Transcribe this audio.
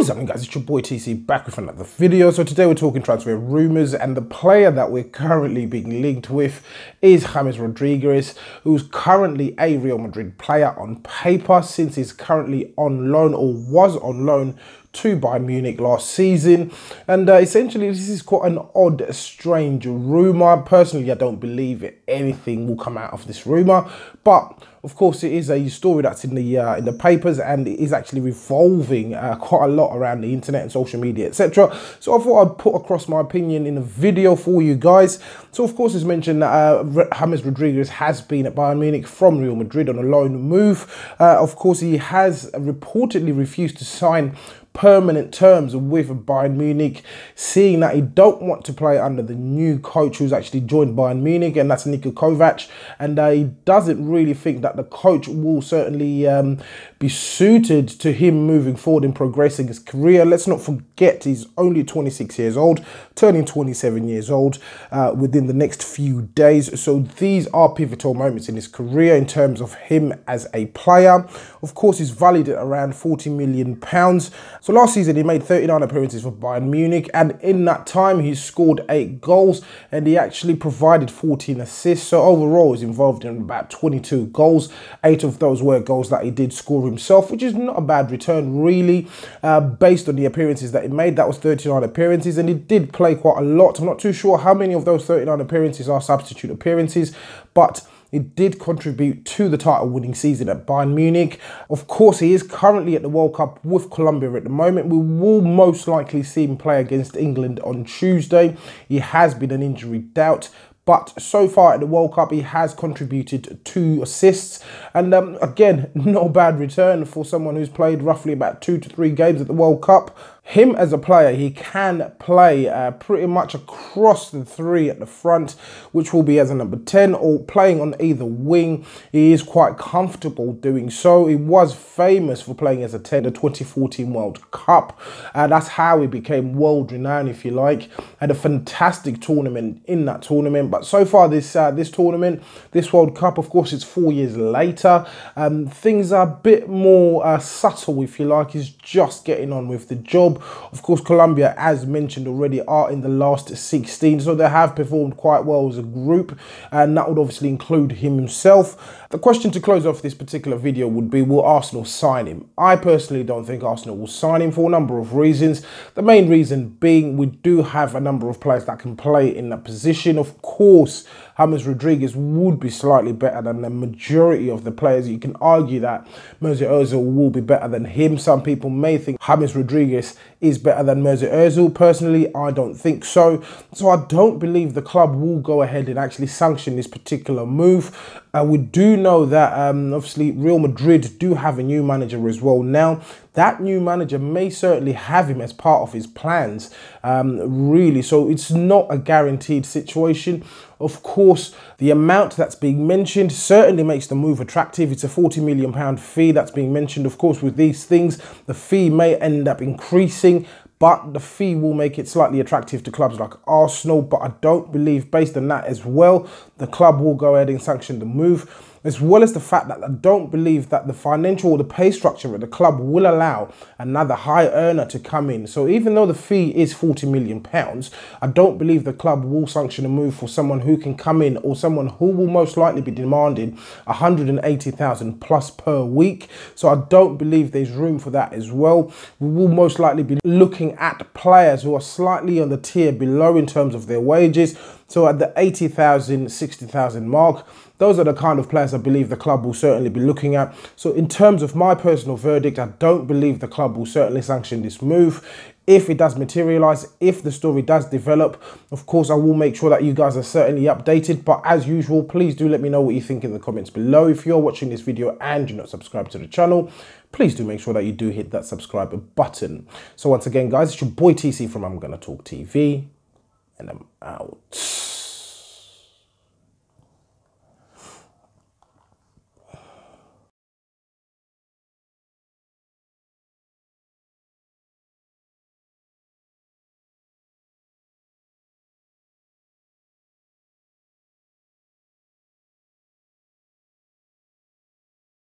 What is happening, guys? It's your boy TC back with another video. So today we're talking transfer rumours, and the player that we're currently being linked with is Jamez Rodriguez, who's currently a Real Madrid player on paper, since he's currently on loan, or was on loan, to Bayern Munich last season. And essentially this is quite an odd, strange rumour. Personally, I don't believe anything will come out of this rumour, but of course it is a story that's in the papers, and it is actually revolving quite a lot around the internet and social media, etc. So I thought I'd put across my opinion in a video for you guys. So of course, as mentioned, Jamez Rodriguez has been at Bayern Munich from Real Madrid on a loan move. Of course, he has reportedly refused to sign permanent terms with Bayern Munich, seeing that he don't want to play under the new coach who's actually joined Bayern Munich, and that's Niko Kovac, and he doesn't really think that the coach will certainly be suited to him moving forward in progressing his career. Let's not forget he's only 26 years old, turning 27 years old within the next few days. So these are pivotal moments in his career in terms of him as a player. Of course, he's valued at around £40 million. So last season he made 39 appearances for Bayern Munich, and in that time he scored 8 goals and he actually provided 14 assists. So overall he's involved in about 22 goals. 8 of those were goals that he did score himself, which is not a bad return really, based on the appearances that he made. That was 39 appearances, and he did play quite a lot. I'm not too sure how many of those 39 appearances are substitute appearances, but it did contribute to the title-winning season at Bayern Munich. Of course, he is currently at the World Cup with Colombia at the moment. We will most likely see him play against England on Tuesday. He has been an injury doubt, but so far at the World Cup, he has contributed 2 assists. And again, not a bad return for someone who's played roughly about 2 to 3 games at the World Cup. Him as a player, he can play pretty much across the 3 at the front, which will be as a number 10 or playing on either wing. He is quite comfortable doing so. He was famous for playing as a 10 the 2014 World Cup. That's how he became world renowned, if you like. Had a fantastic tournament in that tournament. But so far this tournament, this World Cup, of course, it's 4 years later. Things are a bit more subtle, if you like. He's just getting on with the job. Of course, Colombia, as mentioned already, are in the last 16, so they have performed quite well as a group, and that would obviously include him himself. The question to close off this particular video would be, will Arsenal sign him? I personally don't think Arsenal will sign him for a number of reasons. The main reason being, we do have a number of players that can play in that position. Of course, Jamez Rodriguez would be slightly better than the majority of the players. You can argue that Ozil will be better than him. Some people may think Jamez Rodriguez is better than Ozil. Personally, I don't think so. So I don't believe the club will go ahead and actually sanction this particular move. We do know that obviously Real Madrid do have a new manager as well now. That new manager may certainly have him as part of his plans, really. So it's not a guaranteed situation. Of course, the amount that's being mentioned certainly makes the move attractive. It's a £40 million fee that's being mentioned. Of course, with these things, the fee may end up increasing, but the fee will make it slightly attractive to clubs like Arsenal. But I don't believe, based on that as well, the club will go ahead and sanction the move, as well as the fact that I don't believe that the financial or the pay structure at the club will allow another high earner to come in. So even though the fee is £40 million, I don't believe the club will sanction a move for someone who can come in, or someone who will most likely be demanding 180,000 plus per week. So I don't believe there's room for that as well. We will most likely be looking at players who are slightly on the tier below in terms of their wages. So at the 80,000, 60,000 mark, those are the kind of players I believe the club will certainly be looking at. So in terms of my personal verdict, I don't believe the club will certainly sanction this move. If it does materialise, if the story does develop, of course, I will make sure that you guys are certainly updated. But as usual, please do let me know what you think in the comments below. If you're watching this video and you're not subscribed to the channel, please do make sure that you do hit that subscribe button. So once again, guys, it's your boy TC from I'm Gonna Talk TV, and I'm out.